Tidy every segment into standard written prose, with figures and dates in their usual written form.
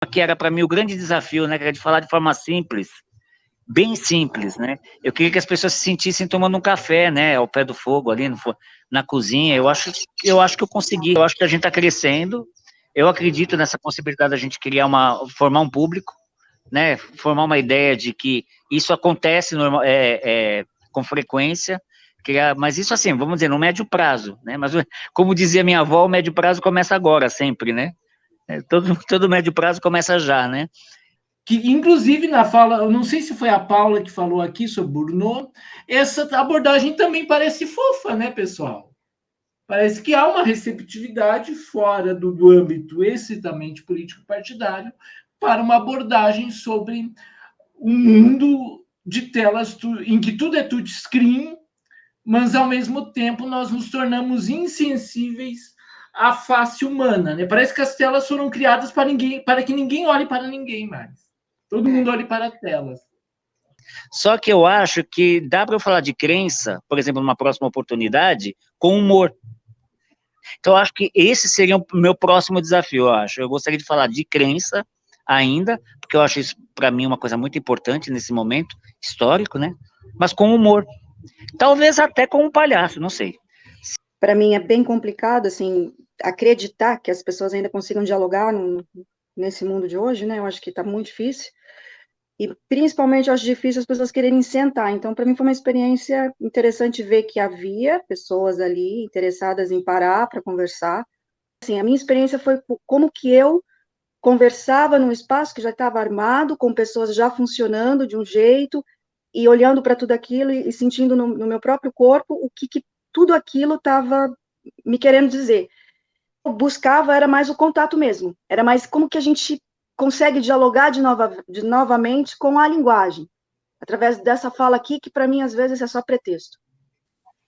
que era para mim o grande desafio, né, que era de falar de forma simples, bem simples, né? Eu queria que as pessoas se sentissem tomando um café, né, ao pé do fogo ali na cozinha. Eu acho que eu consegui. Eu acho que a gente está crescendo. Eu acredito nessa possibilidade da gente formar um público, né? Formar uma ideia de que isso acontece com frequência. Mas isso assim, vamos dizer, no médio prazo, né? Mas como dizia minha avó, o médio prazo começa agora, sempre, né? Todo médio prazo começa já, né? Que, inclusive, na fala, eu não sei se foi a Paula que falou aqui sobre Bruno, essa abordagem também parece fofa, né, pessoal? Parece que há uma receptividade fora do âmbito estritamente político-partidário para uma abordagem sobre um mundo de telas em que tudo é touchscreen, mas ao mesmo tempo nós nos tornamos insensíveis à face humana, né? Parece que as telas foram criadas para que ninguém olhe para ninguém mais. Todo mundo olhe para telas. Só que eu acho que dá para eu falar de crença, por exemplo, numa próxima oportunidade, com humor. Então, eu acho que esse seria o meu próximo desafio, eu acho. Eu gostaria de falar de crença ainda, porque eu acho isso, para mim, uma coisa muito importante nesse momento histórico, né? Mas com humor. Talvez até com um palhaço, não sei. Para mim é bem complicado, assim, acreditar que as pessoas ainda consigam dialogar nesse mundo de hoje, né? Eu acho que está muito difícil. E, principalmente, eu acho difícil as pessoas quererem sentar. Então, para mim, foi uma experiência interessante ver que havia pessoas ali interessadas em parar para conversar. Assim, a minha experiência foi como que eu conversava num espaço que já estava armado, com pessoas já funcionando de um jeito, e olhando para tudo aquilo e sentindo no meu próprio corpo o que tudo aquilo estava me querendo dizer. Eu buscava era mais o contato mesmo, era mais como que a gente consegue dialogar novamente com a linguagem, através dessa fala aqui, que para mim às vezes é só pretexto.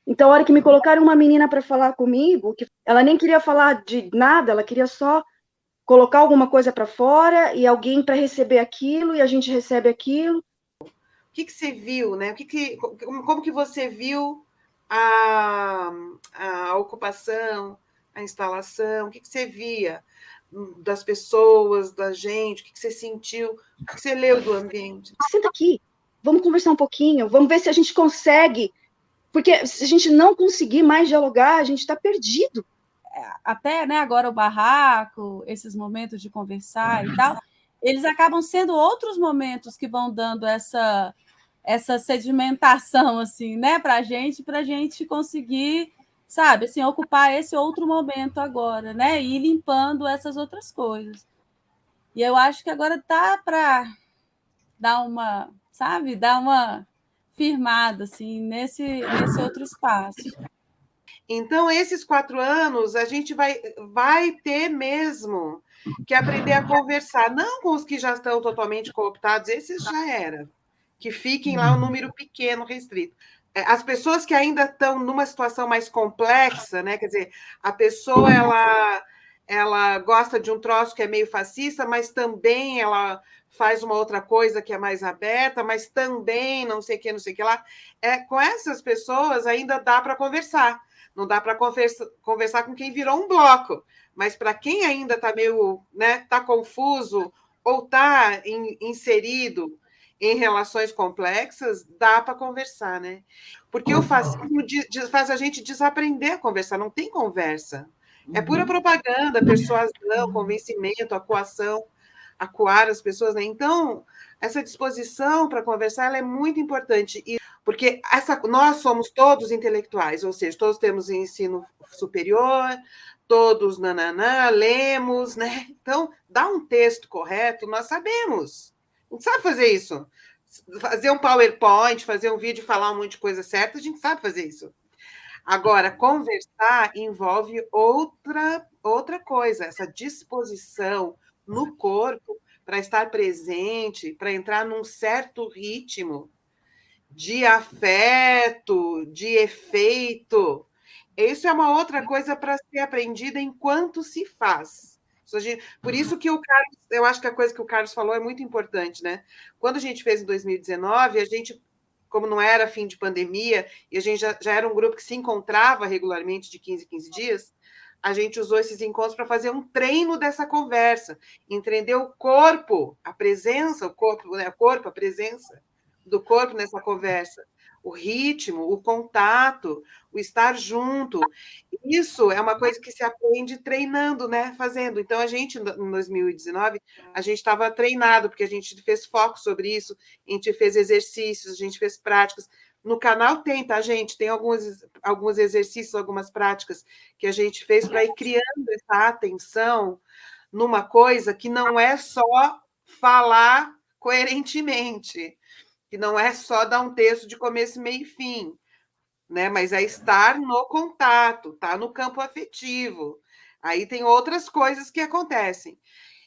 Então, a hora que me colocaram uma menina para falar comigo, que ela nem queria falar de nada, ela queria só colocar alguma coisa para fora e alguém para receber aquilo, e a gente recebe aquilo. O que você viu, né? Como que você viu a ocupação, a instalação? O que você via das pessoas, da gente? O que você sentiu? O que você leu do ambiente? Senta aqui, vamos conversar um pouquinho, vamos ver se a gente consegue, porque se a gente não conseguir mais dialogar, a gente está perdido. Até, né, agora o barraco, esses momentos de conversar e tal, eles acabam sendo outros momentos que vão dando essa sedimentação, assim, né, para a gente conseguir, sabe, assim, ocupar esse outro momento agora, né, e ir limpando essas outras coisas. E eu acho que agora tá para dar uma firmada, assim, nesse outro espaço. Então, esses 4 anos, a gente vai ter mesmo que aprender a conversar, não com os que já estão totalmente cooptados, esses já era, que fiquem lá um número pequeno, restrito. As pessoas que ainda estão numa situação mais complexa, né? Quer dizer, a pessoa ela gosta de um troço que é meio fascista, mas também ela faz uma outra coisa que é mais aberta, mas também não sei o que lá. Com essas pessoas ainda dá para conversar. Não dá para conversar com quem virou um bloco, mas para quem ainda está meio, né, tá confuso ou está inserido em relações complexas, dá para conversar, né? Porque o fascismo faz a gente desaprender a conversar, não tem conversa. É pura propaganda, persuasão, convencimento, acuar as pessoas, né? Então, essa disposição para conversar ela é muito importante. Porque nós somos todos intelectuais, ou seja, todos temos ensino superior, todos lemos, né? Então, dá um texto correto, nós sabemos. A gente sabe fazer isso. Fazer um PowerPoint, fazer um vídeo, falar um monte de coisa certa, a gente sabe fazer isso. Agora, conversar envolve outra coisa, essa disposição no corpo para estar presente, para entrar num certo ritmo de afeto, de efeito. Isso é uma outra coisa para ser aprendida enquanto se faz. Por isso que o Carlos, eu acho que a coisa que o Carlos falou é muito importante, né? Quando a gente fez em 2019, a gente, como não era fim de pandemia, e a gente já era um grupo que se encontrava regularmente de 15 em 15 dias, a gente usou esses encontros para fazer um treino dessa conversa, entender o corpo, a presença, o corpo, né? O corpo, a presença do corpo nessa conversa, o ritmo, o contato, o estar junto. Isso é uma coisa que se aprende treinando, né? Fazendo. Então, a gente, em 2019, a gente estava treinado, porque a gente fez foco sobre isso, a gente fez exercícios, a gente fez práticas. No canal tem, tá, gente? Tem alguns exercícios, algumas práticas que a gente fez para ir criando essa atenção numa coisa que não é só falar coerentemente, que não é só dar um texto de começo, meio e fim, né? Mas é estar no contato, tá no campo afetivo. Aí tem outras coisas que acontecem.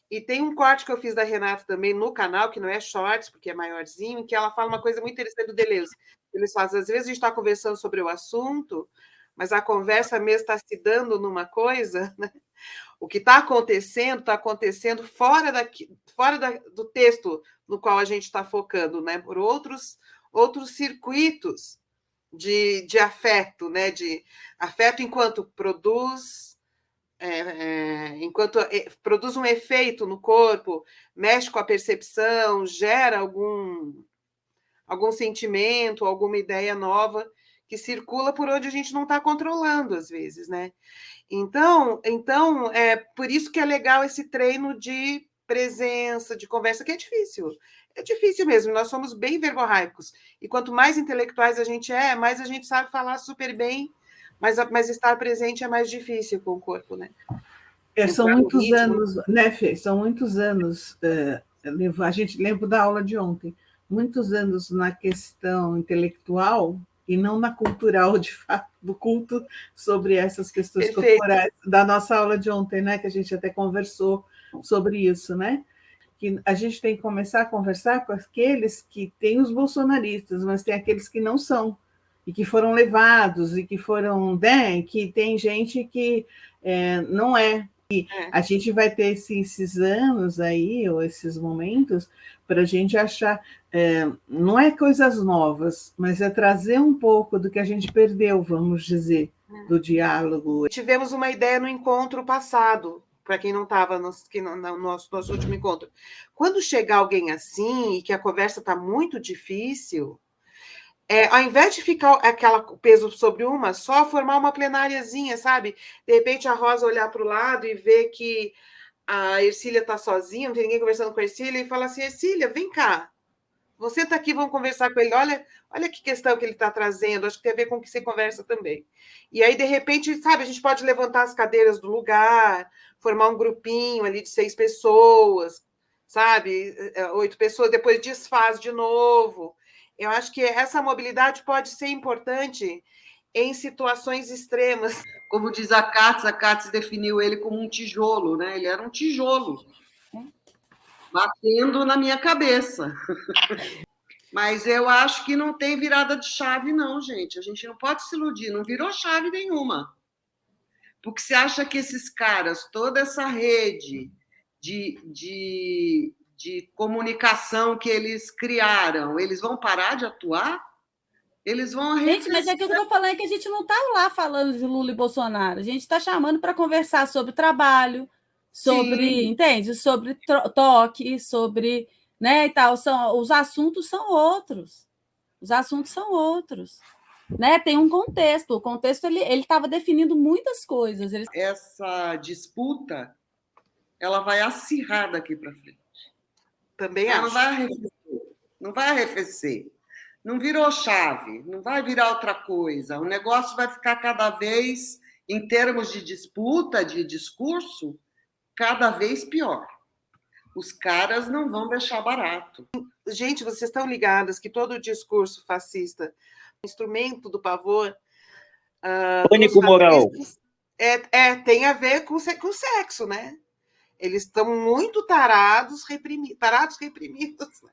E tem um corte que eu fiz da Renata também no canal, que não é shorts, porque é maiorzinho, que ela fala uma coisa muito interessante do Deleuze. Eles fazem, às vezes a gente está conversando sobre o assunto, mas a conversa mesmo está se dando numa coisa, né? O que está acontecendo fora do texto no qual a gente está focando, né? Por outros circuitos de afeto, né? De afeto enquanto produz um efeito no corpo, mexe com a percepção, gera algum sentimento, alguma ideia nova que circula por onde a gente não está controlando, às vezes, né? Então, é por isso que é legal esse treino de presença, de conversa, que é difícil. É difícil mesmo, nós somos bem verborráicos. E quanto mais intelectuais a gente mais a gente sabe falar super bem, mas estar presente é mais difícil com o corpo, né? São muitos anos, né, Fê? São muitos anos. A gente lembra da aula de ontem. Muitos anos na questão intelectual e não na cultural, de fato, do culto sobre essas questões corporais, da nossa aula de ontem, né? Que a gente até conversou sobre isso, né? Que a gente tem que começar a conversar com aqueles que têm os bolsonaristas, mas tem aqueles que não são, e que foram levados, e que foram, né? Que tem gente que não é. E a gente vai ter esses anos aí, ou esses momentos, para a gente achar, não é coisas novas, mas é trazer um pouco do que a gente perdeu, vamos dizer, do diálogo. Tivemos uma ideia no encontro passado, para quem não estava no nosso último encontro. Quando chegar alguém assim, e que a conversa está muito difícil, ao invés de ficar aquele peso sobre uma só, formar uma plenáriazinha, sabe? De repente a Rosa olhar para o lado e ver que a Ercília está sozinha, não tem ninguém conversando com a Ercília, e fala assim: Ercília, vem cá, você está aqui, vamos conversar com ele, olha que questão que ele está trazendo, acho que tem a ver com o que você conversa também. E aí, de repente, sabe, a gente pode levantar as cadeiras do lugar, formar um grupinho ali de 6 pessoas, sabe? 8 pessoas, depois desfaz de novo. Eu acho que essa mobilidade pode ser importante em situações extremas. Como diz a Katz definiu ele como um tijolo, né? Ele era um tijolo batendo na minha cabeça. Mas eu acho que não tem virada de chave, não, gente. A gente não pode se iludir, não virou chave nenhuma. Porque você acha que esses caras, toda essa rede de comunicação que eles criaram, eles vão parar de atuar? Eles vão... Gente, mas é que eu estou falando é que a gente não está lá falando de Lula e Bolsonaro. A gente está chamando para conversar sobre trabalho, sobre, entende? Sobre toque, sobre, né, e tal. Os assuntos são outros. Os assuntos são outros. Né? Tem um contexto. O contexto ele estava definindo muitas coisas. Essa disputa, ela vai acirrar daqui para frente. Também acho. Não vai arrefecer. Não virou chave, não vai virar outra coisa. O negócio vai ficar cada vez, em termos de disputa, de discurso, cada vez pior. Os caras não vão deixar barato. Gente, vocês estão ligadas que todo o discurso fascista, instrumento do pavor... Pânico moral. Tem a ver com sexo, né? Eles estão muito tarados reprimidos, né?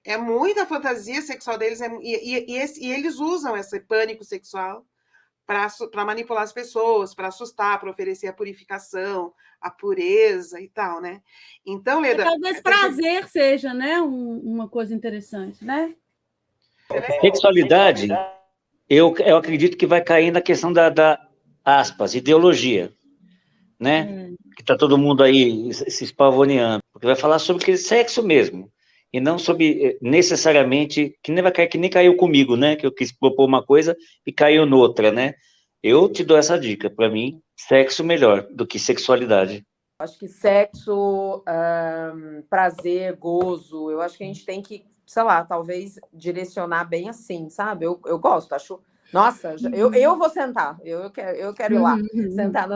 É muita fantasia sexual deles, e eles usam esse pânico sexual para manipular as pessoas, para assustar, para oferecer a purificação, a pureza e tal, né? Então, Leda... Talvez prazer seja, né, uma coisa interessante, né? Sexualidade, eu acredito que vai cair na questão da aspas, ideologia. né? Que tá todo mundo aí se espavoneando, porque vai falar sobre aquele sexo mesmo, e não sobre necessariamente, que nem vai cair, que nem caiu comigo, né? Que eu quis propor uma coisa e caiu noutra, né? Eu te dou essa dica, para mim, sexo melhor do que sexualidade. Acho que sexo, prazer, gozo, eu acho que a gente tem que, sei lá, talvez direcionar bem assim, sabe? Eu gosto, acho. Nossa, eu vou sentar, eu quero ir lá, sentar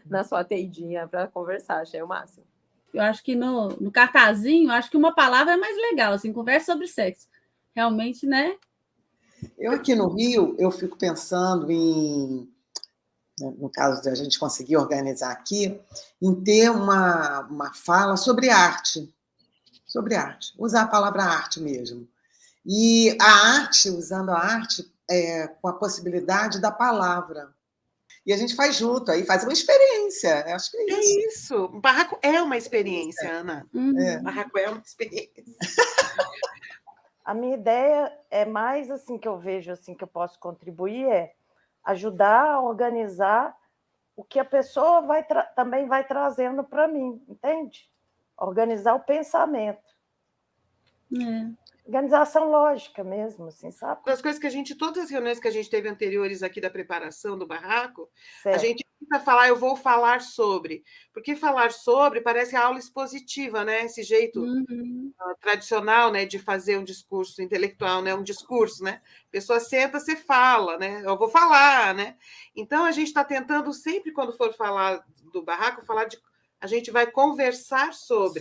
na sua teidinha para conversar, achei o máximo. Eu acho que no cartazinho, acho que uma palavra é mais legal, assim, conversa sobre sexo. Realmente, né? Eu aqui no Rio, eu fico pensando em, no caso de a gente conseguir organizar aqui, em ter uma fala sobre arte, usar a palavra arte mesmo. E a arte, usando a arte, com a possibilidade da palavra. E a gente faz junto, aí faz uma experiência. Eu acho que é isso. É isso. O barraco é uma experiência, Ana. O barraco é uma experiência. A minha ideia é mais assim que eu vejo assim que eu posso contribuir é ajudar a organizar o que a pessoa também vai trazendo para mim, entende? Organizar o pensamento. Organização lógica mesmo, assim, sabe? Das coisas que todas as reuniões que a gente teve anteriores aqui da preparação do barraco, certo. A gente tenta falar, eu vou falar sobre. Porque falar sobre parece aula expositiva, né? Esse jeito tradicional, né, de fazer um discurso intelectual, né? Um discurso, né? A pessoa senta, você fala, né? Eu vou falar, né? Então, a gente está tentando sempre, quando for falar do barraco, a gente vai conversar sobre.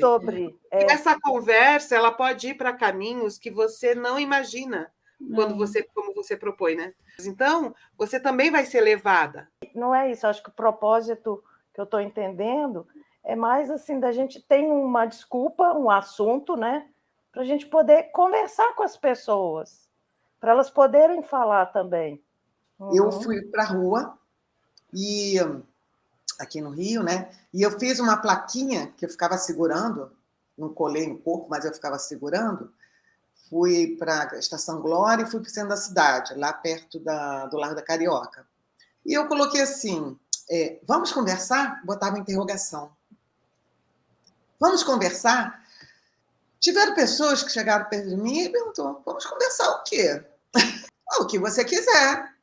E essa conversa, ela pode ir para caminhos que você não imagina como você propõe, né? Então, você também vai ser levada. Não é isso, acho que o propósito que eu estou entendendo é mais assim, da gente ter uma desculpa, um assunto, né? Para a gente poder conversar com as pessoas, para elas poderem falar também. Eu fui para a rua e aqui no Rio, né? E eu fiz uma plaquinha que eu ficava segurando, não colei no corpo, mas eu ficava segurando. Fui para a Estação Glória e fui para o centro da cidade, lá perto do Largo da Carioca. E eu coloquei assim, vamos conversar? Botava interrogação. Vamos conversar? Tiveram pessoas que chegaram perto de mim e perguntou, vamos conversar o quê? O que você quiser.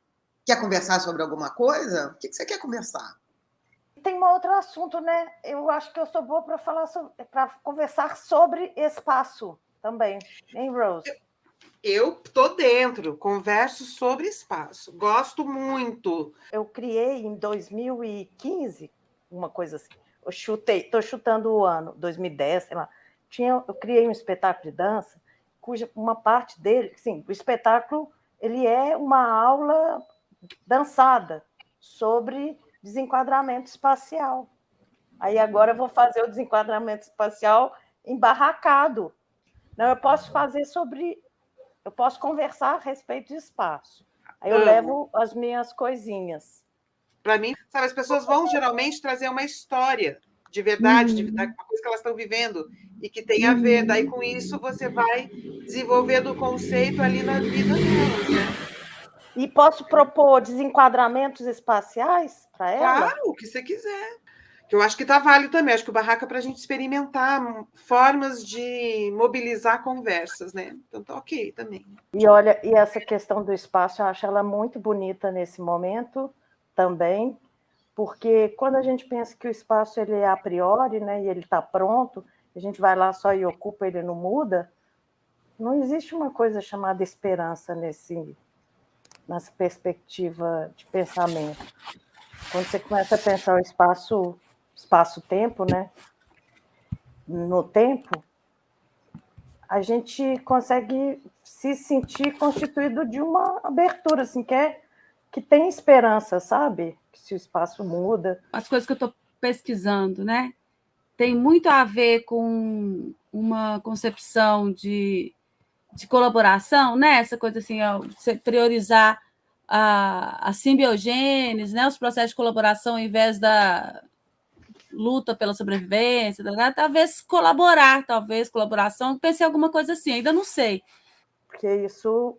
Quer conversar sobre alguma coisa? O que você quer conversar? Tem um outro assunto, né? Eu acho que eu sou boa para conversar sobre espaço também, hein, Rose? Eu tô dentro, converso sobre espaço, gosto muito. Eu criei em 2015, uma coisa assim, estou chutando o ano, 2010, sei lá, eu criei um espetáculo de dança, cuja uma parte dele, sim, o espetáculo, ele é uma aula dançada sobre desenquadramento espacial. Aí agora eu vou fazer o desenquadramento espacial embarracado. Não, eu posso conversar a respeito de espaço. Aí eu levo as minhas coisinhas. Para mim, sabe, as pessoas vão geralmente trazer uma história de verdade, de uma coisa que elas estão vivendo e que tem a ver. Daí, com isso, você vai desenvolvendo o conceito ali na vida delas, né? E posso propor desenquadramentos espaciais para ela? Claro, o que você quiser. Que eu acho que está válido também. Acho que o barraco é para a gente experimentar formas de mobilizar conversas, né? Então tá ok também. E olha, e essa questão do espaço, eu acho ela muito bonita nesse momento também, porque quando a gente pensa que o espaço ele é a priori, né, e ele está pronto, a gente vai lá só e ocupa, ele não muda, não existe uma coisa chamada esperança nessa perspectiva de pensamento. Quando você começa a pensar o espaço-tempo, né? No tempo, a gente consegue se sentir constituído de uma abertura, assim, que tem esperança, sabe? Que se o espaço muda. As coisas que eu estou pesquisando, né? Tem muito a ver com uma concepção de colaboração, né? Essa coisa assim, você priorizar a simbiogênese, né? Os processos de colaboração ao invés da luta pela sobrevivência, talvez colaboração, pensei em alguma coisa assim, ainda não sei. Porque isso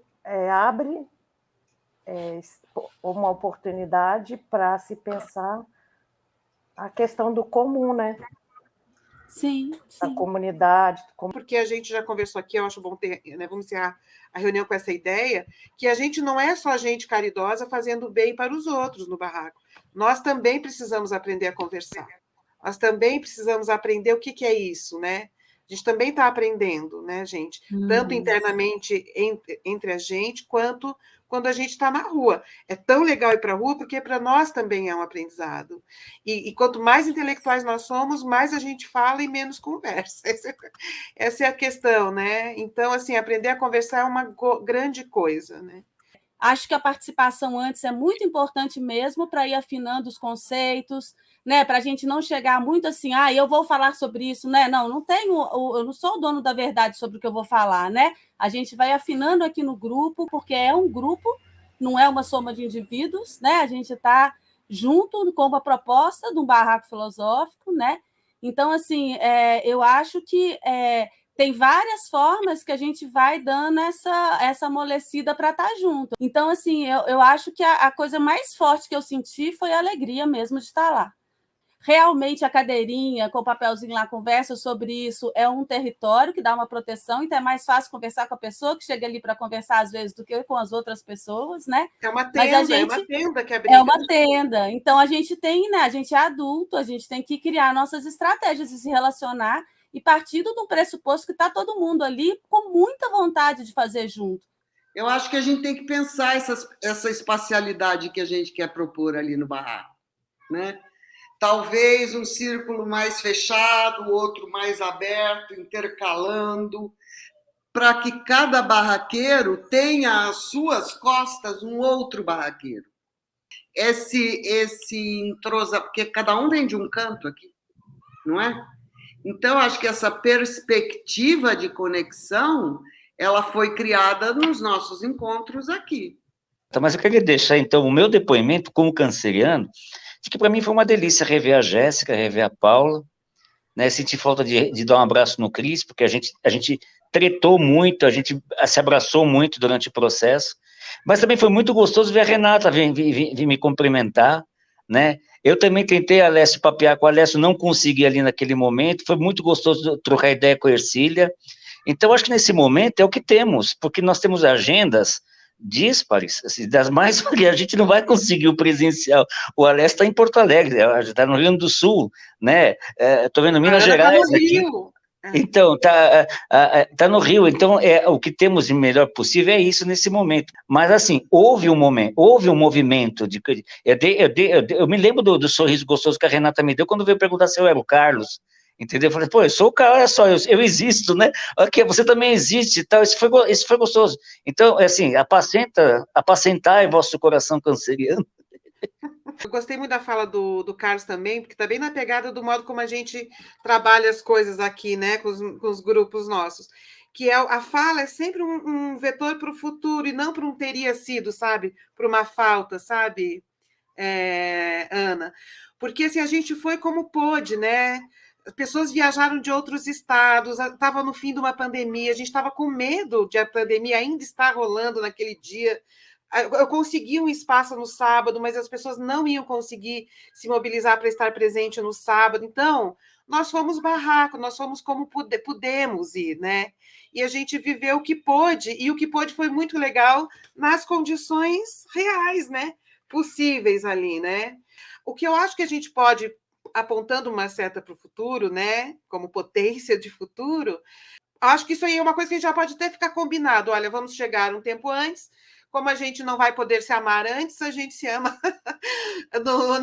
abre uma oportunidade para se pensar a questão do comum, né? Sim, Da sim. comunidade. Porque a gente já conversou aqui, eu acho bom ter, né, vamos encerrar a reunião com essa ideia, que a gente não é só gente caridosa fazendo bem para os outros no barraco. Nós também precisamos aprender a conversar. Nós também precisamos aprender o que é isso, né? A gente também está aprendendo, né, gente? Tanto internamente entre a gente, quanto quando a gente está na rua. É tão legal ir para a rua, porque para nós também é um aprendizado. E quanto mais intelectuais nós somos, mais a gente fala e menos conversa. Essa é a questão, né? Então, assim, aprender a conversar é uma grande coisa, né? Acho que a participação antes é muito importante mesmo para ir afinando os conceitos, né? Para a gente não chegar muito assim, eu vou falar sobre isso, né? Não tenho, eu não sou o dono da verdade sobre o que eu vou falar, né? A gente vai afinando aqui no grupo, porque é um grupo, não é uma soma de indivíduos, né? A gente está junto com uma proposta de um barraco filosófico, né? Então, assim, eu acho que tem várias formas que a gente vai dando essa amolecida para estar junto. Então, assim, eu acho que a coisa mais forte que eu senti foi a alegria mesmo de estar lá. Realmente, a cadeirinha com o papelzinho lá, conversa sobre isso, é um território que dá uma proteção, então é mais fácil conversar com a pessoa que chega ali para conversar, às vezes, do que com as outras pessoas, né? É uma tenda, mas a gente, é uma tenda que abriga. É uma tenda. Então, a gente tem, né? A gente é adulto, a gente tem que criar nossas estratégias de se relacionar e partindo de um pressuposto que está todo mundo ali com muita vontade de fazer junto. Eu acho que a gente tem que pensar essa espacialidade que a gente quer propor ali no barraco, né? Talvez um círculo mais fechado, outro mais aberto, intercalando, para que cada barraqueiro tenha às suas costas um outro barraqueiro. Esse entrosa, porque cada um vem de um canto aqui, não é? Então, acho que essa perspectiva de conexão, ela foi criada nos nossos encontros aqui. Mas eu queria deixar, então, o meu depoimento como canceriano, de que para mim foi uma delícia rever a Jéssica, rever a Paula, né? Senti falta de dar um abraço no Cris, porque a gente tretou muito, a gente se abraçou muito durante o processo, mas também foi muito gostoso ver a Renata vir me cumprimentar, né? Eu também tentei, Alessio, papear com a Alessio, não consegui ali naquele momento, foi muito gostoso trocar ideia com a Ercília. Então, acho que nesse momento é o que temos, porque nós temos agendas díspares, assim, das mais a gente não vai conseguir o presencial. O Alessio está em Porto Alegre, está no Rio Grande do Sul, né? Estou vendo Minas Gerais tá no Rio. Então, tá no Rio, então o que temos de melhor possível é isso nesse momento. Mas assim, houve um movimento eu me lembro do sorriso gostoso que a Renata me deu quando veio perguntar se eu era o Carlos, entendeu? Eu falei, pô, eu sou o cara, olha só, eu existo, né? Ok, você também existe e tal, isso foi gostoso. Então, assim, apacentai vosso coração canceriano. Eu gostei muito da fala do Carlos também, porque está bem na pegada do modo como a gente trabalha as coisas aqui, né, com os grupos nossos. Que a fala é sempre um vetor para o futuro e não para um teria sido, sabe? Para uma falta, sabe, Ana? Porque assim, a gente foi como pôde, né? As pessoas viajaram de outros estados, estava no fim de uma pandemia, a gente estava com medo de a pandemia ainda estar rolando naquele dia. Eu consegui um espaço no sábado, mas as pessoas não iam conseguir se mobilizar para estar presente no sábado. Então, nós fomos barraco, nós fomos como pudemos ir, né? E a gente viveu o que pôde, e o que pôde foi muito legal nas condições reais, né? Possíveis ali, né? O que eu acho que a gente pode, apontando uma seta para o futuro, né? Como potência de futuro, acho que isso aí é uma coisa que a gente já pode até ficar combinado. Olha, vamos chegar um tempo antes. Como a gente não vai poder se amar antes, a gente se ama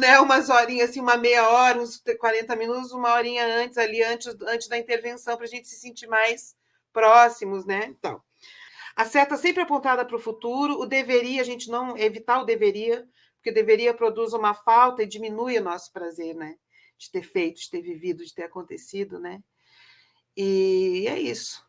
né, umas horinhas, assim, uma meia hora, uns 40 minutos, uma horinha antes, ali, antes da intervenção, para a gente se sentir mais próximos, né? Então, a seta sempre apontada para o futuro, o deveria, a gente não evitar o deveria, porque o deveria produz uma falta e diminui o nosso prazer, né? De ter feito, de ter vivido, de ter acontecido, né? E é isso.